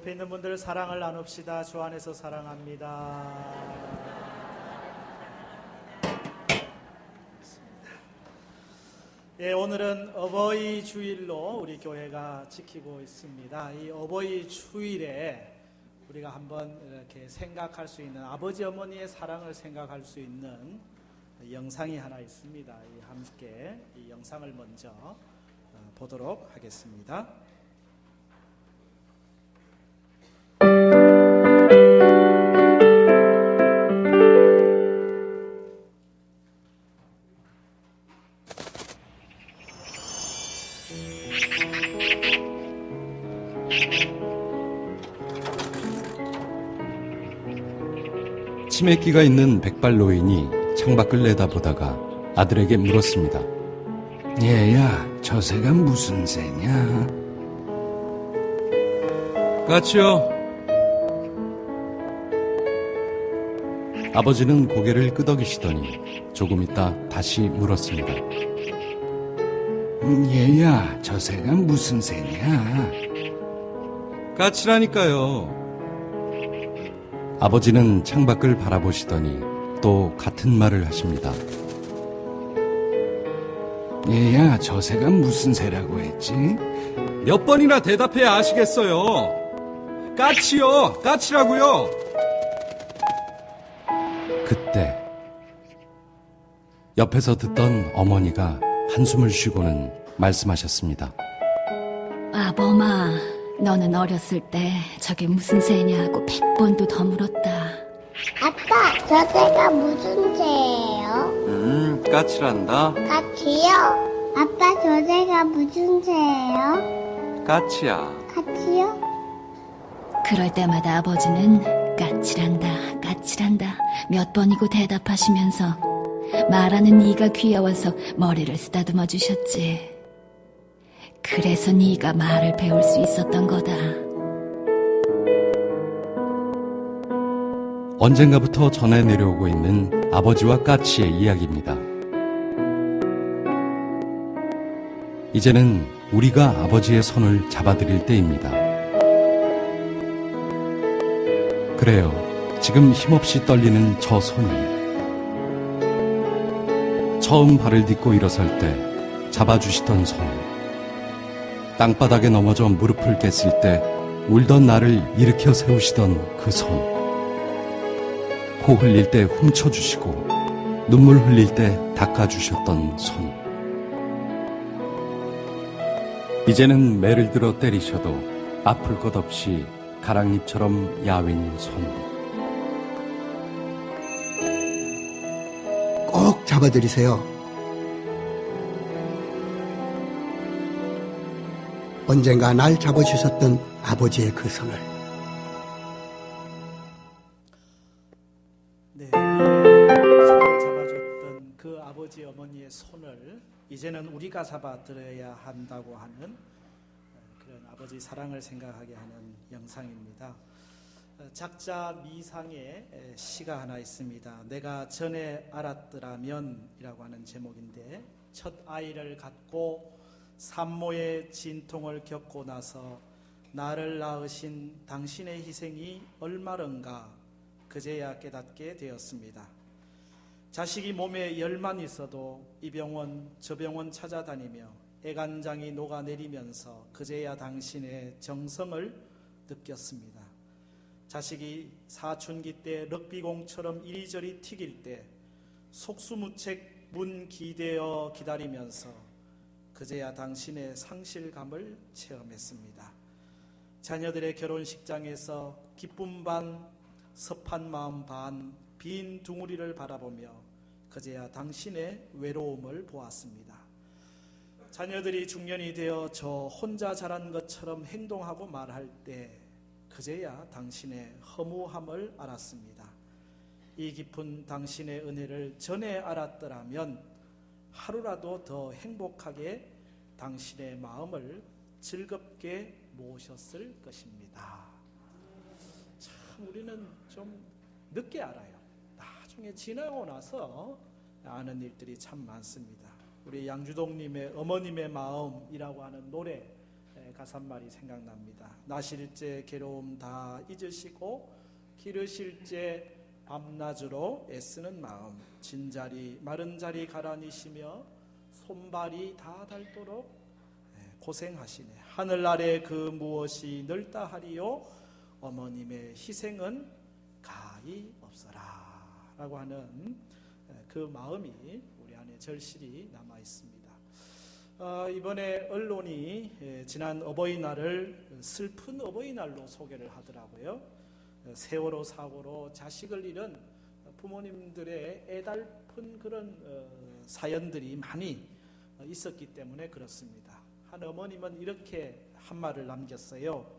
옆에 있는 분들 사랑을 나눕시다. 주 안에서 사랑합니다. 예, 오늘은 어버이 주일로 우리 교회가 지키고 있습니다. 이 어버이 주일에 우리가 한번 이렇게 생각할 수 있는 아버지 어머니의 사랑을 생각할 수 있는 영상이 하나 있습니다. 함께 이 영상을 먼저 보도록 하겠습니다. 치매기가 있는 백발 노인이 창밖을 내다보다가 아들에게 물었습니다. 얘야, 저 새가 무슨 새냐? 까치요. 아버지는 고개를 끄덕이시더니 조금 있다 다시 물었습니다. 얘야, 저 새가 무슨 새냐? 까치라니까요. 아버지는 창밖을 바라보시더니 또 같은 말을 하십니다. 얘야, 저 새가 무슨 새라고 했지? 몇 번이나 대답해야 아시겠어요. 까치요, 까치라고요. 그때 옆에서 듣던 어머니가 한숨을 쉬고는 말씀하셨습니다. 아범아, 너는 어렸을 때 저게 무슨 새냐고 100번도 더 물었다. 아빠, 저 새가 무슨 새예요? 까치란다. 까치요? 아빠, 저 새가 무슨 새예요? 까치야. 까치요? 그럴 때마다 아버지는 까칠한다, 까칠한다 몇 번이고 대답하시면서 말하는 네가 귀여워서 머리를 쓰다듬어 주셨지. 그래서 네가 말을 배울 수 있었던 거다. 언젠가부터 전해 내려오고 있는 아버지와 까치의 이야기입니다. 이제는 우리가 아버지의 손을 잡아드릴 때입니다. 그래요. 지금 힘없이 떨리는 저 손이 처음 발을 딛고 일어설 때 잡아주시던 손, 땅바닥에 넘어져 무릎을 깼을 때 울던 나를 일으켜 세우시던 그 손, 코 흘릴 때 훔쳐주시고 눈물 흘릴 때 닦아주셨던 손. 이제는 매를 들어 때리셔도 아플 것 없이 가랑잎처럼 야윈 손. 꼭 잡아드리세요. 언젠가 날 잡아주셨던 아버지의 그 손을. 네, 손을 잡아줬던 그 아버지 어머니의 손을 이제는 우리가 잡아들여야 한다고 하는 그런 아버지 사랑을 생각하게 하는 영상입니다. 작자 미상의 시가 하나 있습니다. 내가 전에 알았더라면 이라고 하는 제목인데, 첫 아이를 갖고 산모의 진통을 겪고 나서 나를 낳으신 당신의 희생이 얼마런가 그제야 깨닫게 되었습니다. 자식이 몸에 열만 있어도 이 병원 저 병원 찾아다니며 애간장이 녹아내리면서 그제야 당신의 정성을 느꼈습니다. 자식이 사춘기 때 럭비공처럼 이리저리 튀길 때 속수무책 문 기대어 기다리면서 그제야 당신의 상실감을 체험했습니다. 자녀들의 결혼식장에서 기쁨 반, 섭한 마음 반, 빈 둥우리를 바라보며 그제야 당신의 외로움을 보았습니다. 자녀들이 중년이 되어 저 혼자 자란 것처럼 행동하고 말할 때 그제야 당신의 허무함을 알았습니다. 이 깊은 당신의 은혜를 전에 알았더라면 하루라도 더 행복하게 당신의 마음을 즐겁게 모셨을 것입니다. 참 우리는 좀 늦게 알아요. 나중에 지나고 나서 아는 일들이 참 많습니다. 우리 양주동님의 어머님의 마음이라고 하는 노래 가사말이 생각납니다. 나실제 괴로움 다 잊으시고 기르실제 밤낮으로 애쓰는 마음, 진자리 마른 자리 가라니시며 손발이 다 닳도록 고생하시네. 하늘 아래 그 무엇이 넓다 하리요 어머님의 희생은 가히 없어라 라고 하는 그 마음이 우리 안에 절실히 남아 있습니다. 이번에 언론이 지난 어버이날을 슬픈 어버이날로 소개를 하더라고요. 세월호 사고로 자식을 잃은 부모님들의 애달픈 그런 사연들이 많이 있었기 때문에 그렇습니다. 한 어머님은 이렇게 한 말을 남겼어요.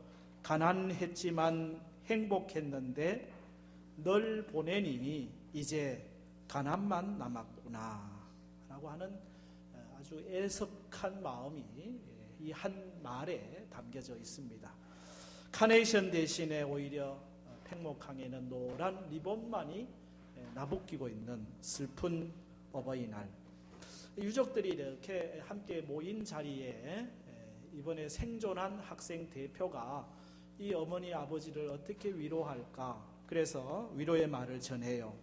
가난했지만 행복했는데 널 보내니 이제 가난만 남았구나 라고 하는 아주 애석한 마음이 이 한 말에 담겨져 있습니다. 카네이션 대신에 오히려 팽목항에는 노란 리본만이 나부끼고 있는 슬픈 어버이날. 유족들이 이렇게 함께 모인 자리에 이번에 생존한 학생 대표가 이 어머니 아버지를 어떻게 위로할까? 그래서 위로의 말을 전해요.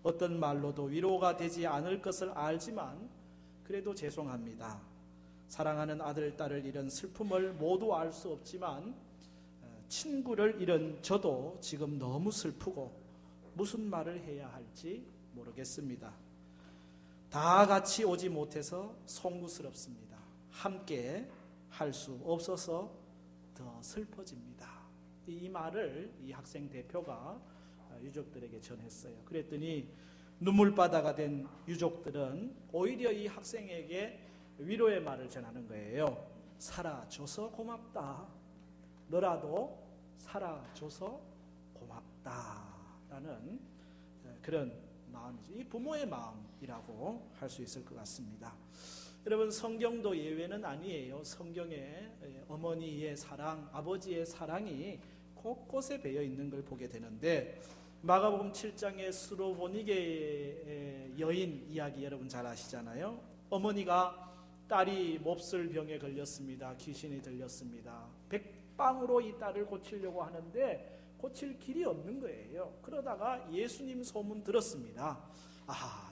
어떤 말로도 위로가 되지 않을 것을 알지만 그래도 죄송합니다. 사랑하는 아들, 딸을 잃은 슬픔을 모두 알 수 없지만 친구를 잃은 저도 지금 너무 슬프고 무슨 말을 해야 할지 모르겠습니다. 다 같이 오지 못해서 송구스럽습니다. 함께 할 수 없어서 더 슬퍼집니다. 이 말을 이 학생 대표가 유족들에게 전했어요. 그랬더니 눈물바다가 된 유족들은 오히려 이 학생에게 위로의 말을 전하는 거예요. 살아줘서 고맙다. 너라도 살아줘서 고맙다라는 그런 마음이죠. 이 부모의 마음이라고 할 수 있을 것 같습니다. 여러분, 성경도 예외는 아니에요. 성경에 어머니의 사랑, 아버지의 사랑이 곳곳에 배어 있는 걸 보게 되는데, 마가복음 7장의 스로보니게 여인 이야기 여러분 잘 아시잖아요. 어머니가 딸이 몹쓸 병에 걸렸습니다. 귀신이 들렸습니다. 백방으로 이 딸을 고치려고 하는데 고칠 길이 없는 거예요. 그러다가 예수님 소문 들었습니다.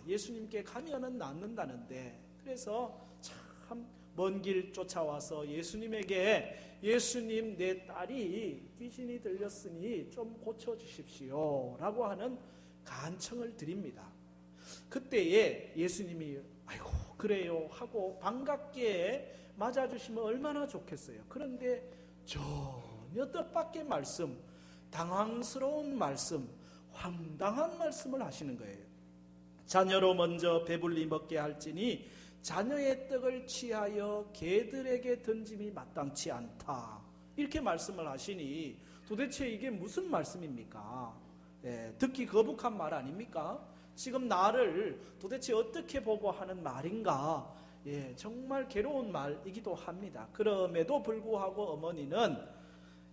예수님께 가면은 낫는다는데, 그래서 참 먼 길 쫓아와서 예수님에게 예수님, 내 딸이 귀신이 들렸으니 좀 고쳐주십시오 라고 하는 간청을 드립니다. 그때에 예수님이 아이고 그래요 하고 반갑게 맞아주시면 얼마나 좋겠어요. 그런데 전혀 뜻밖의 말씀, 당황스러운 말씀, 황당한 말씀을 하시는 거예요. 자녀로 먼저 배불리 먹게 할지니 자녀의 떡을 취하여 개들에게 던짐이 마땅치 않다. 이렇게 말씀을 하시니 도대체 이게 무슨 말씀입니까? 듣기 거북한 말 아닙니까? 지금 나를 도대체 어떻게 보고 하는 말인가? 정말 괴로운 말이기도 합니다. 그럼에도 불구하고 어머니는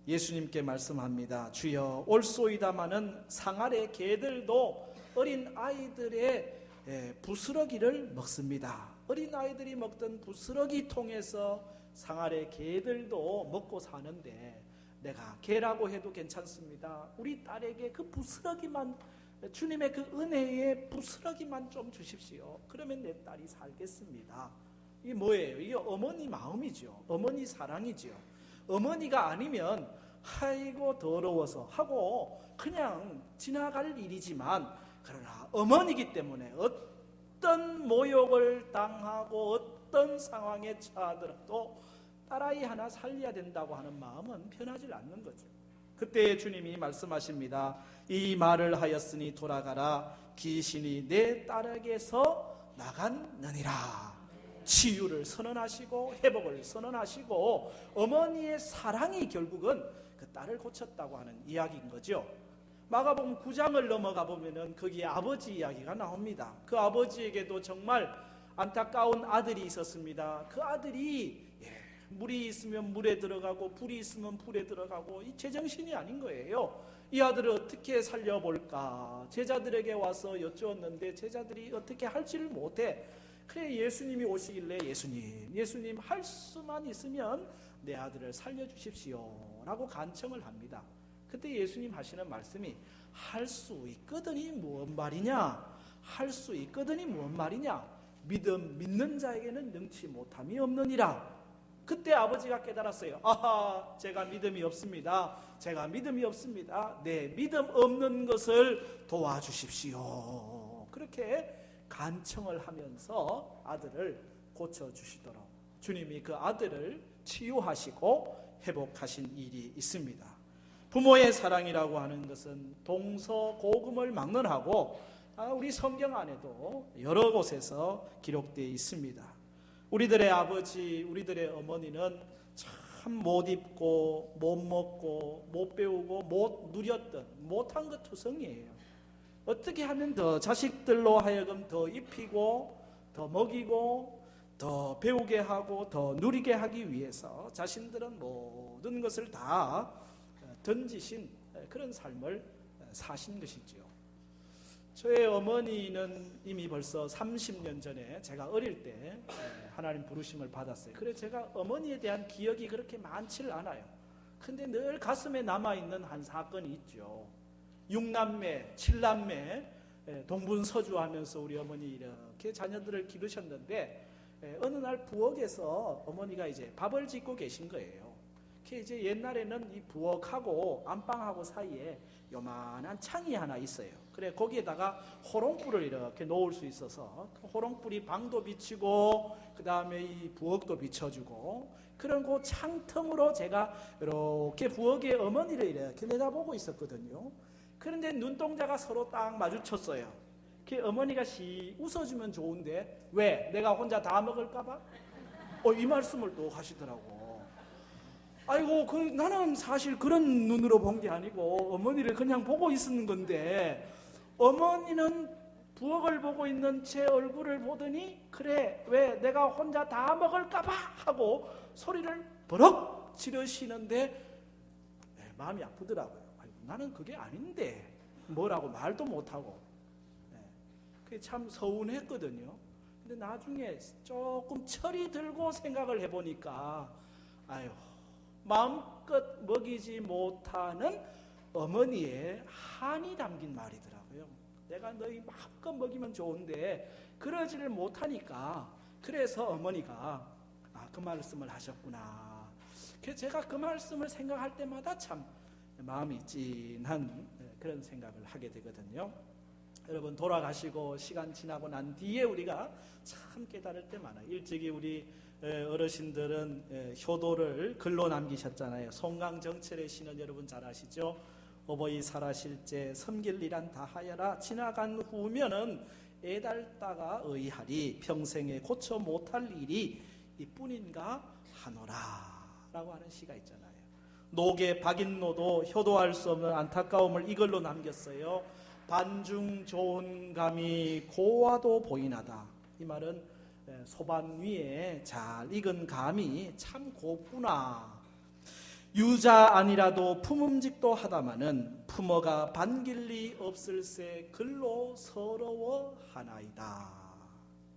예수님께 말씀합니다. 주여, 올소이다마는 상 아래 개들도 어린 아이들의 부스러기를 먹습니다. 어린 아이들이 먹던 부스러기 통해서 상 아래 개들도 먹고 사는데 내가 개라고 해도 괜찮습니다. 우리 딸에게 그 부스러기만, 주님의 그 은혜의 부스러기만 좀 주십시오. 그러면 내 딸이 살겠습니다. 이게 뭐예요? 이게 어머니 마음이죠. 어머니 사랑이죠. 어머니가 아니면 아이고 더러워서 하고 그냥 지나갈 일이지만, 그러나 어머니이기 때문에 어떤 모욕을 당하고 어떤 상황에 처하더라도 딸아이 하나 살려야 된다고 하는 마음은 변하지 않는 거죠. 그때 주님이 말씀하십니다. 이 말을 하였으니 돌아가라. 귀신이 내 딸에게서 나갔느니라. 치유를 선언하시고 회복을 선언하시고 어머니의 사랑이 결국은 그 딸을 고쳤다고 하는 이야기인 거죠. 마가복음 9장을 넘어가 보면은 거기에 아버지 이야기가 나옵니다. 그 아버지에게도 정말 안타까운 아들이 있었습니다. 그 아들이 물이 있으면 물에 들어가고 불이 있으면 불에 들어가고 이 제정신이 아닌 거예요. 이 아들을 어떻게 살려볼까? 제자들에게 와서 여쭈었는데 제자들이 어떻게 할지를 못해. 그래 예수님이 오시길래 예수님 할 수만 있으면 내 아들을 살려주십시오 라고 간청을 합니다. 그때 예수님 하시는 말씀이 할 수 있거든이 무슨 말이냐, 할 수 있거든이 무슨 말이냐, 믿는 자에게는 능치 못함이 없느니라. 그때 아버지가 깨달았어요. 아하, 제가 믿음이 없습니다. 제가 믿음이 없습니다. 네, 믿음 없는 것을 도와주십시오. 그렇게 간청을 하면서 아들을 고쳐주시도록 주님이 그 아들을 치유하시고 회복하신 일이 있습니다. 부모의 사랑이라고 하는 것은 동서고금을 막론하고 우리 성경 안에도 여러 곳에서 기록되어 있습니다. 우리들의 아버지, 우리들의 어머니는 참 못 입고 못 먹고 못 배우고 못 누렸던 못한 것 투성이에요. 어떻게 하면 더 자식들로 하여금 더 입히고 더 먹이고 더 배우게 하고 더 누리게 하기 위해서 자신들은 모든 것을 다 던지신 그런 삶을 사신 것이지요. 저의 어머니는 이미 벌써 30년 전에 제가 어릴 때 하나님 부르심을 받았어요. 그래서 제가 어머니에 대한 기억이 그렇게 많지를 않아요. 근데 늘 가슴에 남아있는 한 사건이 있죠. 6남매, 7남매 동분서주하면서 우리 어머니 이렇게 자녀들을 기르셨는데 어느 날 부엌에서 어머니가 이제 밥을 짓고 계신 거예요. 이제 옛날에는 이 부엌하고 안방하고 사이에 요만한 창이 하나 있어요. 그래 거기에다가 호롱불을 이렇게 놓을 수 있어서 그 호롱불이 방도 비치고 그 다음에 이 부엌도 비춰주고 그런 그 창틈으로 제가 이렇게 부엌에 어머니를 이렇게 내다보고 있었거든요. 그런데 눈동자가 서로 딱 마주쳤어요. 그 어머니가 웃어주면 좋은데 왜? 내가 혼자 다 먹을까봐? 이 말씀을 또 하시더라고. 아이고, 나는 사실 그런 눈으로 본 게 아니고 어머니를 그냥 보고 있는 건데 어머니는 부엌을 보고 있는 제 얼굴을 보더니 그래, 왜 내가 혼자 다 먹을까봐 하고 소리를 버럭 지르시는데 마음이 아프더라고요. 아이고, 나는 그게 아닌데 뭐라고 말도 못하고 그게 참 서운했거든요. 근데 나중에 조금 철이 들고 생각을 해보니까 아유, 마음껏 먹이지 못하는 어머니의 한이 담긴 말이더라고요. 내가 너희 마음껏 먹이면 좋은데 그러지를 못하니까 그래서 어머니가 그 말씀을 하셨구나. 그래서 제가 그 말씀을 생각할 때마다 참 마음이 찐한 그런 생각을 하게 되거든요. 여러분, 돌아가시고 시간 지나고 난 뒤에 우리가 참 깨달을 때 많아요. 일찍이 우리 어르신들은 효도를 글로 남기셨잖아요. 송강정철의 시는 여러분 잘 아시죠? 어버이 살아실 때 섬길 일한 다 하여라. 지나간 후면은 애달다가 의하리. 평생에 고쳐 못할 일이 이뿐인가 하노라 라고 하는 시가 있잖아요. 노계 박인노도 효도할 수 없는 안타까움을 이 글로 남겼어요. 반중 좋은 감이 고와도 보이나다. 이 말은 소반 위에 잘 익은 감이 참 곱구나. 유자 아니라도 품음직도 하다마는 품어가 반길리 없을세 글로 서러워하나이다.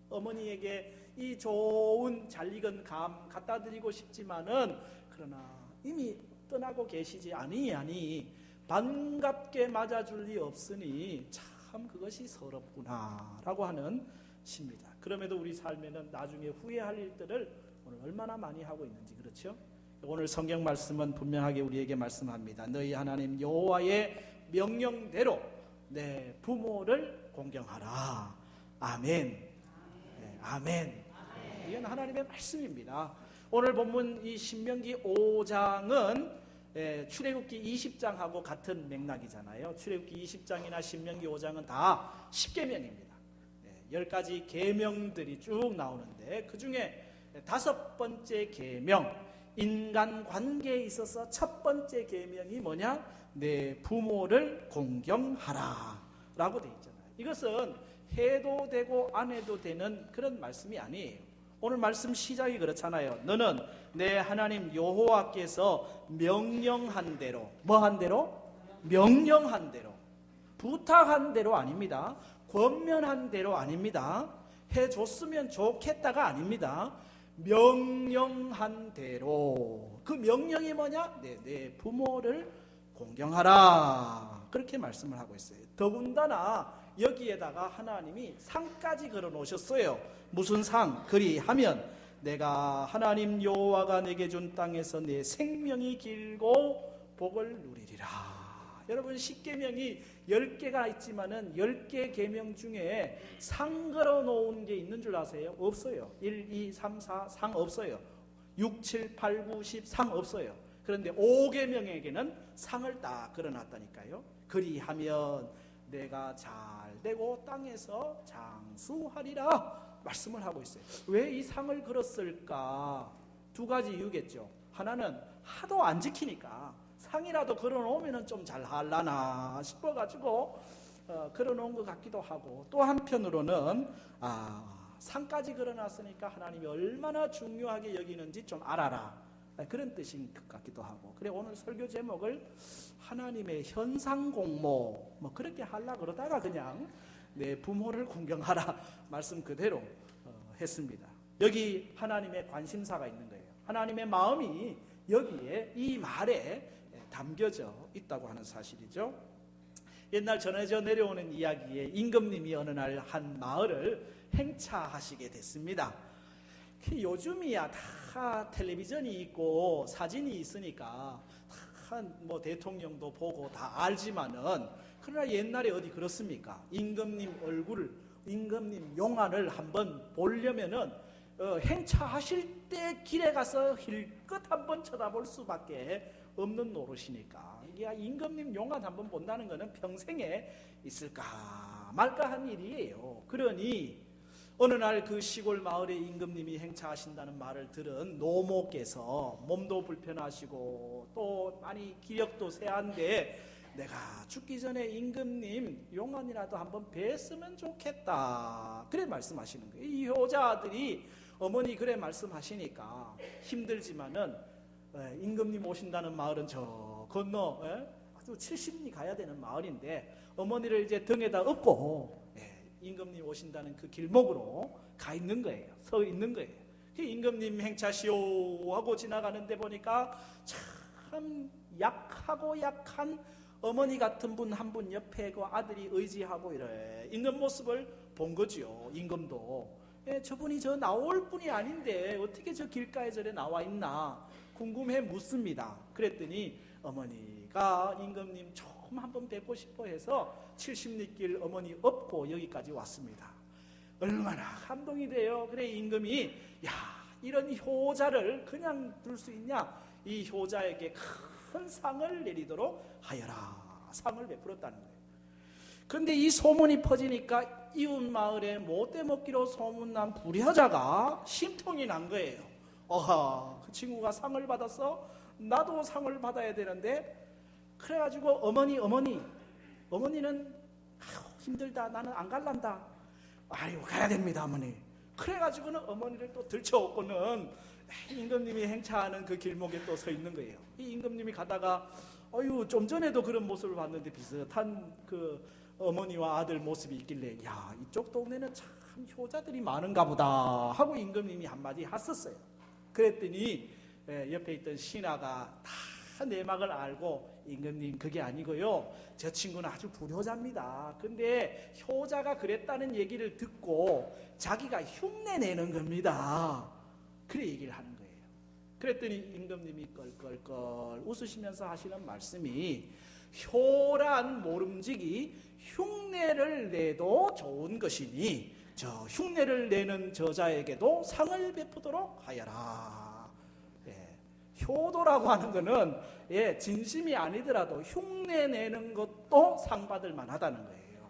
어머니에게 이 좋은 잘 익은 감 갖다 드리고 싶지만은 그러나 이미 떠나고 계시지 아니하니 반갑게 맞아줄 리 없으니 참 그것이 서럽구나 라고 하는 시입니다. 그럼에도 우리 삶에는 나중에 후회할 일들을 오늘 얼마나 많이 하고 있는지, 그렇죠? 오늘 성경 말씀은 분명하게 우리에게 말씀합니다. 너희 하나님 여호와의 명령대로 내 부모를 공경하라. 아멘. 네, 아멘. 이건 하나님의 말씀입니다. 오늘 본문 이 신명기 5장은 출애굽기 20장하고 같은 맥락이잖아요. 출애굽기 20장이나 신명기 5장은 다 10계명입니다. 10가지 계명들이 쭉 나오는데 그 중에 5번째 계명, 인간관계에 있어서 첫 번째 계명이 뭐냐? 내 부모를 공경하라 라고 되어 있잖아요. 이것은 해도 되고 안 해도 되는 그런 말씀이 아니에요. 오늘 말씀 시작이 그렇잖아요. 너는 내 하나님 여호와께서 명령한 대로, 뭐 한 대로? 명령한 대로, 부탁한 대로 아닙니다. 권면한 대로 아닙니다. 해줬으면 좋겠다가 아닙니다. 명령한 대로. 그 명령이 뭐냐? 내 부모를 공경하라. 그렇게 말씀을 하고 있어요. 더군다나 여기에다가 하나님이 상까지 걸어 놓으셨어요. 무슨 상? 그리하면 내가 하나님 여호와가 내게 준 땅에서 내 생명이 길고 복을 누리리라. 여러분, 십계명이 10개가 있지만은 10개 계명 중에 상 걸어 놓은 게 있는 줄 아세요? 없어요. 1, 2, 3, 4 상 없어요. 6, 7, 8, 9, 10 상 없어요. 그런데 5계명에게는 상을 딱 걸어 놨다니까요. 그리하면 내가 잘 되고 땅에서 장수하리라 말씀을 하고 있어요. 왜 이 상을 걸었을까? 두 가지 이유겠죠. 하나는 하도 안 지키니까 상이라도 걸어놓으면 좀 잘 하려나 싶어가지고 걸어놓은 것 같기도 하고, 또 한편으로는 상까지 걸어놨으니까 하나님이 얼마나 중요하게 여기는지 좀 알아라, 그런 뜻인 것 같기도 하고. 그래, 오늘 설교 제목을 하나님의 현상공모 뭐 그렇게 하려고 그러다가 그냥 내 부모를 공경하라 말씀 그대로 했습니다. 여기 하나님의 관심사가 있는 거예요. 하나님의 마음이 여기에 이 말에 담겨져 있다고 하는 사실이죠. 옛날 전해져 내려오는 이야기에 임금님이 어느 날 한 마을을 행차하시게 됐습니다. 요즘이야 다 텔레비전이 있고 사진이 있으니까 다 뭐 대통령도 보고 다 알지만은, 그러나 옛날에 어디 그렇습니까? 임금님 얼굴을, 임금님 용안을 한번 보려면은 행차하실 때 길에 가서 힐끗 한번 쳐다볼 수밖에 없는 노릇이니까, 임금님 용안 한번 본다는 것은 평생에 있을까 말까 한 일이에요. 그러니 어느 날 그 시골 마을에 임금님이 행차하신다는 말을 들은 노모께서 몸도 불편하시고 또 많이 기력도 세한데 내가 죽기 전에 임금님 용안이라도 한번 뵀으면 좋겠다, 그래 말씀하시는 거예요. 이 효자들이 어머니 그래 말씀하시니까 힘들지만은 임금님 오신다는 마을은 저 건너 아주 70里가야 되는 마을인데 어머니를 이제 등에다 업고 임금님 오신다는 그 길목으로 가 있는 거예요. 서 있는 거예요. 임금님 행차시오 하고 지나가는데 보니까 참 약하고 약한 어머니 같은 분 한 분 옆에 그 아들이 의지하고 이래 있는 모습을 본 거죠. 임금도 저분이 저 나올 분이 아닌데 어떻게 저 길가에 저래 나와 있나 궁금해 묻습니다. 그랬더니 어머니가 임금님 처음 한번 뵙고 싶어 해서 70里길 어머니 업고 여기까지 왔습니다. 얼마나 감동이 돼요. 그래 임금이 야, 이런 효자를 그냥 둘 수 있냐, 이 효자에게 큰 상을 내리도록 하여라 상을 베풀었다는 거예요. 그런데 이 소문이 퍼지니까 이웃 마을에 못돼 먹기로 소문난 불효자가 심통이 난 거예요. 그 친구가 상을 받았어? 나도 상을 받아야 되는데. 그래가지고 어머니는 힘들다, 나는 안 갈란다. 아유, 가야 됩니다 어머니. 그래가지고는 어머니를 또 들쳐오고는 임금님이 행차하는 그 길목에 또 서 있는 거예요. 이 임금님이 가다가 좀 전에도 그런 모습을 봤는데 비슷한 그 어머니와 아들 모습이 있길래 야, 이쪽 동네는 참 효자들이 많은가 보다 하고 임금님이 한마디 하셨어요. 그랬더니 옆에 있던 신하가 다 내막을 알고 임금님 그게 아니고요, 저 친구는 아주 불효자입니다. 근데 효자가 그랬다는 얘기를 듣고 자기가 흉내내는 겁니다. 그래 얘기를 하는 거예요. 그랬더니 임금님이 껄껄껄 웃으시면서 하시는 말씀이 효란 모름지기 흉내를 내도 좋은 것이니 저 흉내를 내는 저자에게도 상을 베푸도록 하여라. 효도라고 하는 것은 진심이 아니더라도 흉내 내는 것도 상 받을 만하다는 거예요.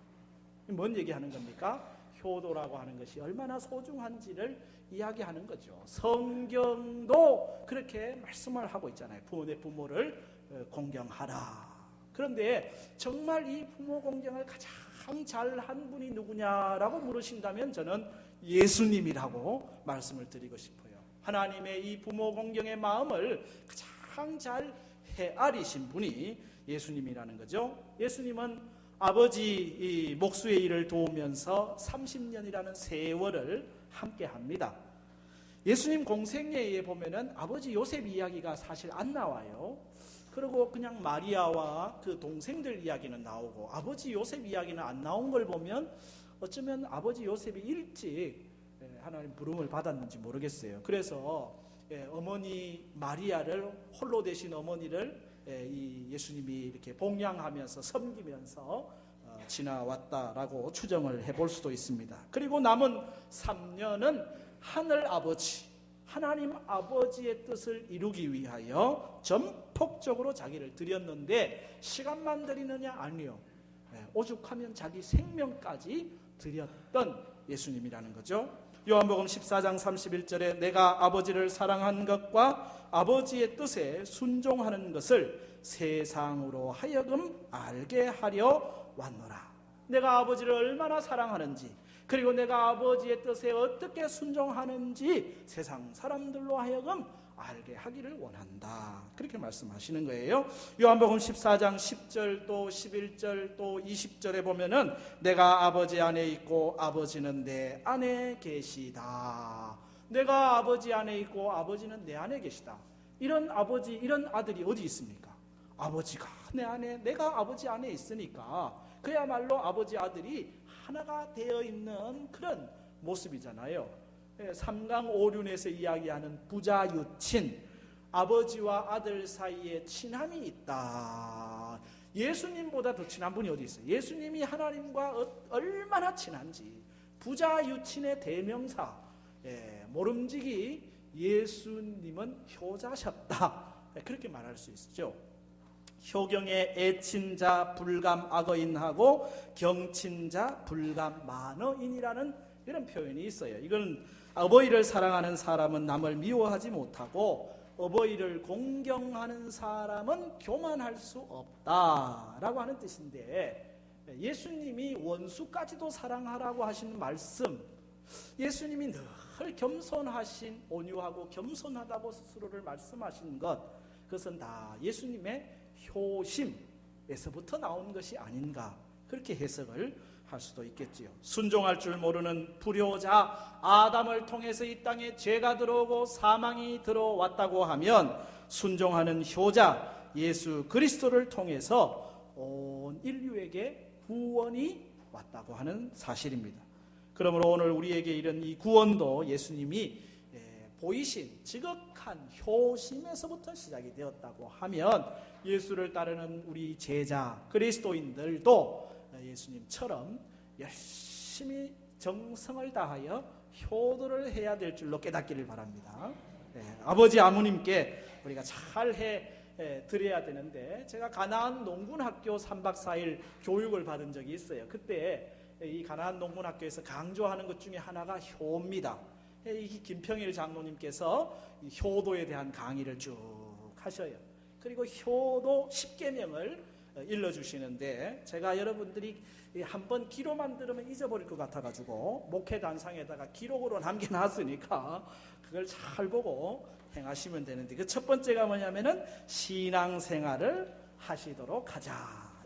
뭔 얘기하는 겁니까? 효도라고 하는 것이 얼마나 소중한지를 이야기하는 거죠. 성경도 그렇게 말씀을 하고 있잖아요. 내 부모를 공경하라. 그런데 정말 이 부모 공경을 가장 잘한 분이 누구냐라고 물으신다면 저는 예수님이라고 말씀을 드리고 싶어요. 하나님의 이 부모 공경의 마음을 가장 잘 헤아리신 분이 예수님이라는 거죠. 예수님은 아버지 목수의 일을 도우면서 30년이라는 세월을 함께 합니다. 예수님 공생애에 보면은 아버지 요셉 이야기가 사실 안 나와요. 그리고 그냥 마리아와 그 동생들 이야기는 나오고 아버지 요셉 이야기는 안 나온 걸 보면 어쩌면 아버지 요셉이 일찍 하나님 부름을 받았는지 모르겠어요. 그래서 어머니 마리아를 홀로 되신 어머니를 이 예수님이 이렇게 봉양하면서 섬기면서 지나왔다라고 추정을 해볼 수도 있습니다. 그리고 남은 3년은 하늘 아버지 하나님 아버지의 뜻을 이루기 위하여 전폭적으로 자기를 드렸는데 시간만 드리느냐? 아니요. 오죽하면 자기 생명까지 드렸던 예수님이라는 거죠. 요한복음 14장 31절에 내가 아버지를 사랑한 것과 아버지의 뜻에 순종하는 것을 세상으로 하여금 알게 하려 왔노라. 내가 아버지를 얼마나 사랑하는지, 그리고 내가 아버지의 뜻에 어떻게 순종하는지 세상 사람들로 하여금 알게 하기를 원한다. 그렇게 말씀하시는 거예요. 요한복음 14장 10절 또 11절 또 20절에 보면은 내가 아버지 안에 있고 아버지는 내 안에 계시다. 내가 아버지 안에 있고 아버지는 내 안에 계시다. 이런 아버지, 이런 아들이 어디 있습니까? 아버지가 내 안에, 내가 아버지 안에 있으니까 그야말로 아버지 아들이 하나가 되어 있는 그런 모습이잖아요. 삼강오륜에서 이야기하는 부자유친, 아버지와 아들 사이에 친함이 있다. 예수님보다 더 친한 분이 어디 있어요? 예수님이 하나님과 얼마나 친한지 부자유친의 대명사, 모름지기 예수님은 효자셨다. 그렇게 말할 수 있죠. 효경에 애친자 불감 악어인하고 경친자 불감 만어인이라는 이런 표현이 있어요. 이건 어버이를 사랑하는 사람은 남을 미워하지 못하고 어버이를 공경하는 사람은 교만할 수 없다라고 하는 뜻인데, 예수님이 원수까지도 사랑하라고 하시는 말씀, 예수님이 늘 겸손하신, 온유하고 겸손하다고 스스로를 말씀하신 것, 그것은 다 예수님의 효심에서부터 나온 것이 아닌가, 그렇게 해석을 할 수도 있겠지요. 순종할 줄 모르는 불효자 아담을 통해서 이 땅에 죄가 들어오고 사망이 들어왔다고 하면 순종하는 효자 예수 그리스도를 통해서 온 인류에게 구원이 왔다고 하는 사실입니다. 그러므로 오늘 우리에게 이런 이 구원도 예수님이 보이신 지극한 효심에서부터 시작이 되었다고 하면 예수를 따르는 우리 제자 그리스도인들도 예수님처럼 열심히 정성을 다하여 효도를 해야 될 줄로 깨닫기를 바랍니다. 아버지 아무님께 우리가 잘 드려야 되는데, 제가 가나안 농군학교 3박 4일 교육을 받은 적이 있어요. 그때 이 가나안 농군학교에서 강조하는 것 중에 하나가 효입니다. 이 김평일 장로님께서 이 효도에 대한 강의를 쭉 하셔요. 그리고 효도 10계명을 일러주시는데, 제가 여러분들이 한번 기로만 들으면 잊어버릴 것 같아가지고 목회 단상에다가 기록으로 남겨놨으니까 그걸 잘 보고 행하시면 되는데, 그 첫 번째가 뭐냐면은 신앙생활을 하시도록 하자.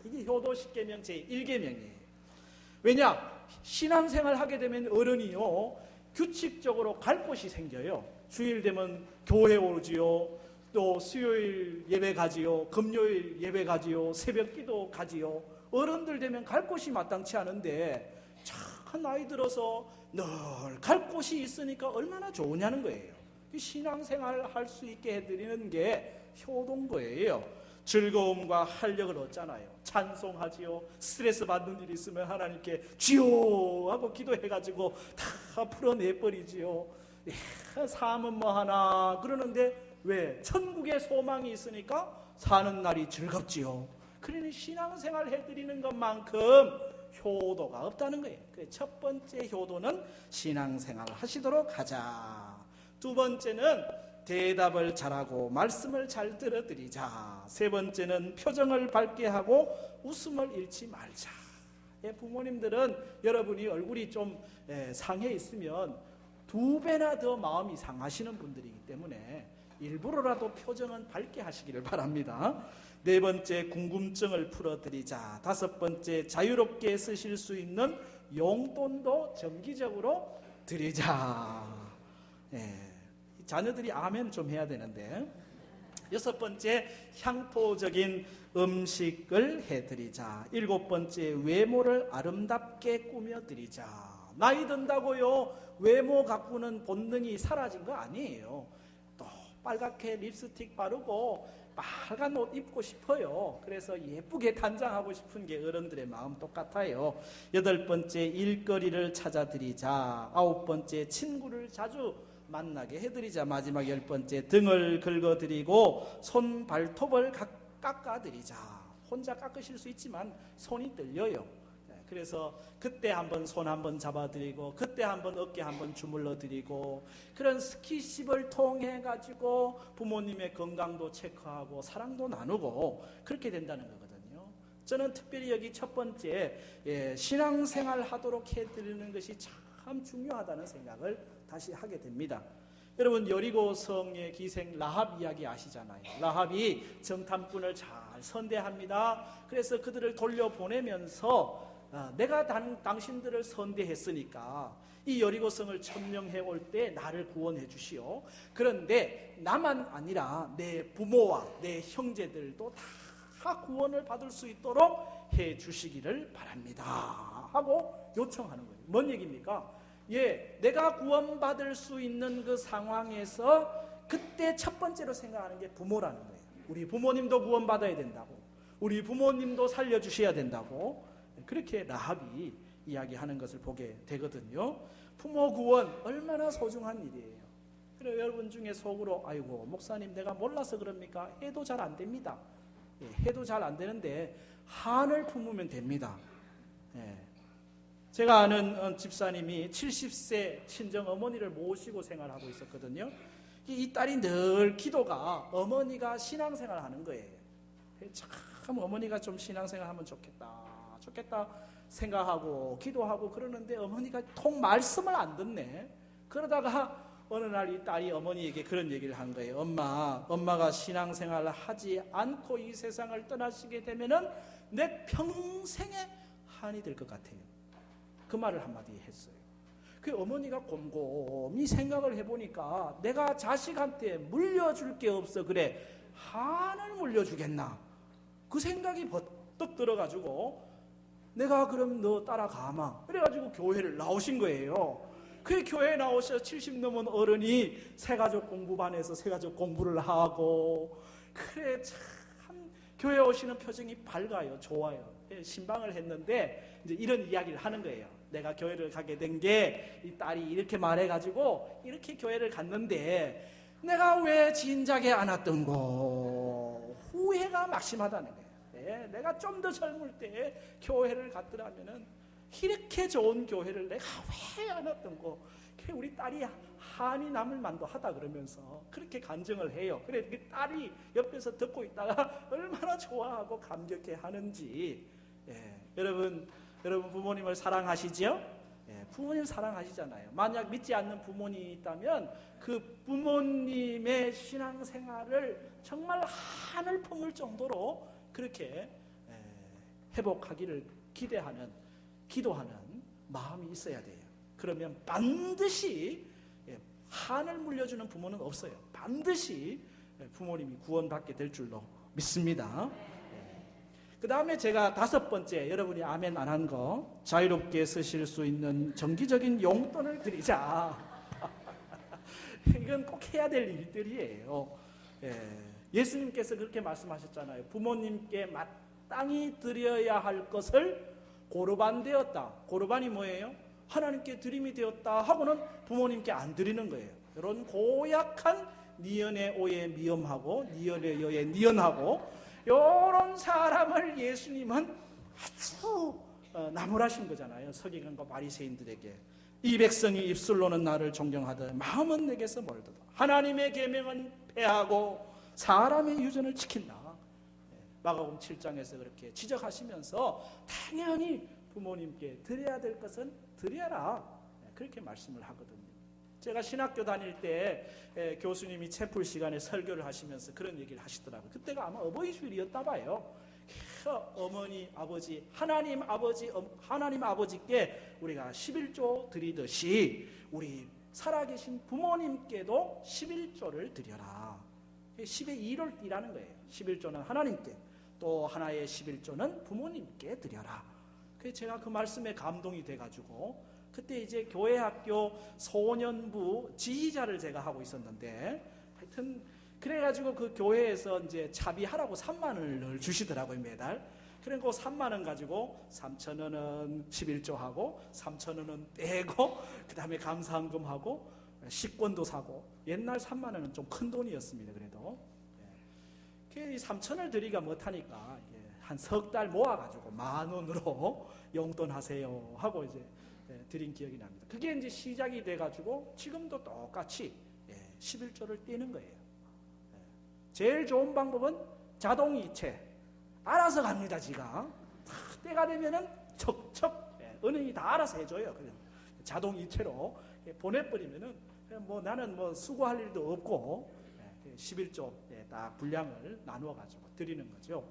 이게 효도 10계명 제1계명이에요. 왜냐? 신앙생활 하게 되면 어른이요 규칙적으로 갈 곳이 생겨요. 주일 되면 교회 오지요, 또 수요일 예배 가지요, 금요일 예배 가지요, 새벽 기도 가지요. 어른들 되면 갈 곳이 마땅치 않은데 참 나이 들어서 늘 갈 곳이 있으니까 얼마나 좋으냐는 거예요. 신앙생활 할 수 있게 해드리는 게 효도인 거예요. 즐거움과 활력을 얻잖아요. 찬송하지요. 스트레스 받는 일이 있으면 하나님께 주여 하고 기도해가지고 다 풀어내버리지요. 삶은 뭐하나 그러는데 왜? 천국의 소망이 있으니까 사는 날이 즐겁지요. 그러니 신앙생활 해드리는 것만큼 효도가 없다는 거예요. 그래서 첫 번째 효도는 신앙생활 하시도록 하자. 두 번째는 대답을 잘하고 말씀을 잘 들어드리자. 세 번째는 표정을 밝게 하고 웃음을 잃지 말자. 부모님들은 여러분이 얼굴이 좀 상해 있으면 2배나 더 마음이 상하시는 분들이기 때문에 일부러라도 표정은 밝게 하시기를 바랍니다. 네 번째, 궁금증을 풀어드리자. 다섯 번째, 자유롭게 쓰실 수 있는 용돈도 정기적으로 드리자. 자녀들이 아멘 좀 해야 되는데, 6번째, 향토적인 음식을 해드리자. 7번째, 외모를 아름답게 꾸며드리자. 나이 든다고요 외모 가꾸는 본능이 사라진 거 아니에요. 또 빨갛게 립스틱 바르고 빨간 옷 입고 싶어요. 그래서 예쁘게 단장하고 싶은 게 어른들의 마음 똑같아요. 8번째, 일거리를 찾아드리자. 9번째, 친구를 자주 만나게 해드리자. 마지막 10번째, 등을 긁어드리고 손 발톱을 깎아드리자. 혼자 깎으실 수 있지만 손이 떨려요. 그래서 그때 한번 손 한번 잡아드리고, 그때 한번 어깨 한번 주물러드리고, 그런 스킨십을 통해 가지고 부모님의 건강도 체크하고 사랑도 나누고 그렇게 된다는 거거든요. 저는 특별히 여기 첫 번째, 신앙생활 하도록 해드리는 것이 참 중요하다는 생각을 다시 하게 됩니다. 여러분, 여리고성의 기생 라합 이야기 아시잖아요. 라합이 정탐꾼을 잘 선대합니다. 그래서 그들을 돌려보내면서 내가 당신들을 선대했으니까 이 여리고성을 점령해 올 때 나를 구원해 주시오. 그런데 나만 아니라 내 부모와 내 형제들도 다 구원을 받을 수 있도록 해 주시기를 바랍니다 하고 요청하는 거예요. 뭔 얘기입니까? 내가 구원받을 수 있는 그 상황에서 그때 첫 번째로 생각하는 게 부모라는 거예요. 우리 부모님도 구원받아야 된다고, 우리 부모님도 살려주셔야 된다고, 그렇게 라합이 이야기하는 것을 보게 되거든요. 부모 구원 얼마나 소중한 일이에요. 그래서 여러분 중에 속으로 아이고 목사님 내가 몰라서 그럽니까? 해도 잘 안 됩니다. 해도 잘 안 되는데 한을 품으면 됩니다. 제가 아는 집사님이 70세 친정 어머니를 모시고 생활하고 있었거든요. 이 딸이 늘 기도가 어머니가 신앙생활 하는 거예요. 참 어머니가 좀 신앙생활 하면 좋겠다 생각하고 기도하고 그러는데 어머니가 통 말씀을 안 듣네. 그러다가 어느 날 이 딸이 어머니에게 그런 얘기를 한 거예요. 엄마가 신앙생활을 하지 않고 이 세상을 떠나시게 되면은 내 평생에 한이 될 것 같아요. 그 말을 한마디 했어요. 그 어머니가 곰곰이 생각을 해보니까 내가 자식한테 물려줄 게 없어. 그래, 한을 물려주겠나? 그 생각이 버떡 들어가지고 내가 그럼 너 따라가마. 그래가지고 교회를 나오신 거예요. 그 교회에 나오셔서 70 넘은 어른이 새가족 공부반에서 새가족 공부를 하고, 그래 참 교회 오시는 표정이 밝아요. 좋아요. 신방을 했는데 이제 이런 이야기를 하는 거예요. 내가 교회를 가게 된 게 이 딸이 이렇게 말해가지고 이렇게 교회를 갔는데 내가 왜 진작에 안 왔던고 후회가 막심하다는 거예요. 내가 좀 더 젊을 때 교회를 갔더라면은 이렇게 좋은 교회를 내가 왜 안 왔던고. 우리 딸이 한이 남을 만도 하다 그러면서 그렇게 간증을 해요. 그래 그 딸이 옆에서 듣고 있다가 얼마나 좋아하고 감격해 하는지. 여러분 부모님을 사랑하시죠? 부모님 사랑하시잖아요. 만약 믿지 않는 부모님이 있다면 그 부모님의 신앙생활을 정말 한을 품을 정도로 그렇게 회복하기를 기도하는 마음이 있어야 돼요. 그러면 반드시 한을 물려주는 부모는 없어요. 반드시 부모님이 구원받게 될 줄로 믿습니다. 그 다음에 제가 5번째, 여러분이 아멘 안 한 거, 자유롭게 쓰실 수 있는 정기적인 용돈을 드리자. 이건 꼭 해야 될 일들이에요. 예수님께서 그렇게 말씀하셨잖아요. 부모님께 마땅히 드려야 할 것을 고르반 되었다. 고르반이 뭐예요? 하나님께 드림이 되었다 하고는 부모님께 안 드리는 거예요. 이런 고약한 니언의 오에 미엄하고 니언의 여에 니언하고 이런 사람을 예수님은 아주 나무라신 거잖아요. 서기관과 바리새인들에게. 이 백성이 입술로는 나를 존경하되 마음은 내게서 멀도다. 하나님의 계명은 폐하고 사람의 유전을 지킨다. 마가복음 7장에서 그렇게 지적하시면서 당연히 부모님께 드려야 될 것은 드려라. 그렇게 말씀을 하거든요. 제가 신학교 다닐 때 교수님이 채플 시간에 설교를 하시면서 그런 얘기를 하시더라고요. 그때가 아마 어버이 주일이었다 봐요. 어머니, 아버지, 하나님 아버지께 우리가 11조 드리듯이 우리 살아계신 부모님께도 11조를 드려라. 10의 2를 띠라는 거예요. 11조는 하나님께, 또 하나의 11조는 부모님께 드려라. 그래서 제가 그 말씀에 감동이 돼가지고 그때 이제 교회학교 소년부 지휘자를 제가 하고 있었는데, 하여튼 그래가지고 그 교회에서 이제 차비하라고 3만 원을 주시더라고요, 매달. 그리고 3만 원 가지고 3천 원은 11조 하고 3천 원은 떼고 그 다음에 감사헌금하고 식권도 사고. 옛날 3만 원은 좀 큰 돈이었습니다. 그래도 이 3천 원을 드리기가 못하니까 한 석 달 모아가지고 10,000원으로 용돈 하세요 하고 이제 드린 기억이 납니다. 그게 이제 시작이 돼가지고 지금도 똑같이 11조를 떼는 거예요. 제일 좋은 방법은 자동이체. 알아서 갑니다. 지가 때가 되면은 척척 은행이 다 알아서 해줘요. 그냥 자동이체로 보내버리면은 뭐 나는 뭐 수고할 일도 없고 11조 딱 분량을 나누어 가지고 드리는 거죠.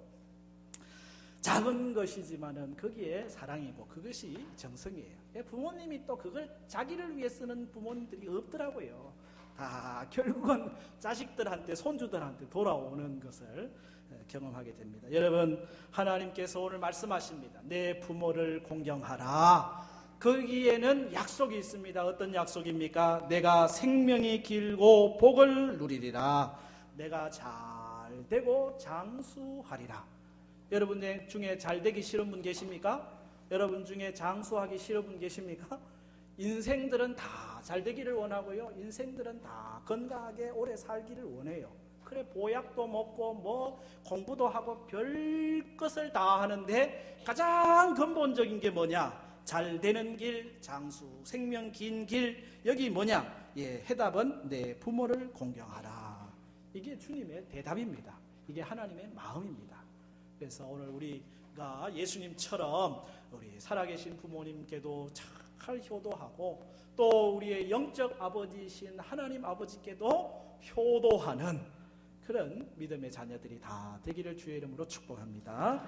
작은 것이지만은 거기에 사랑이고 그것이 정성이에요. 부모님이 또 그걸 자기를 위해 쓰는 부모님들이 없더라고요. 다 결국은 자식들한테, 손주들한테 돌아오는 것을 경험하게 됩니다. 여러분, 하나님께서 오늘 말씀하십니다. 내 부모를 공경하라. 거기에는 약속이 있습니다. 어떤 약속입니까? 내가 생명이 길고 복을 누리리라. 내가 잘 되고 장수하리라. 여러분 중에 잘 되기 싫은 분 계십니까? 여러분 중에 장수하기 싫은 분 계십니까? 인생들은 다 잘 되기를 원하고요. 인생들은 다 건강하게 오래 살기를 원해요. 그래 보약도 먹고 뭐 공부도 하고 별 것을 다 하는데 가장 근본적인 게 뭐냐? 잘 되는 길, 장수, 생명 긴 길. 여기 뭐냐? 해답은 내 부모를 공경하라. 이게 주님의 대답입니다. 이게 하나님의 마음입니다. 그래서 오늘 우리가 예수님처럼 우리 살아계신 부모님께도 잘 효도하고 또 우리의 영적 아버지이신 하나님 아버지께도 효도하는 그런 믿음의 자녀들이 다 되기를 주의 이름으로 축복합니다.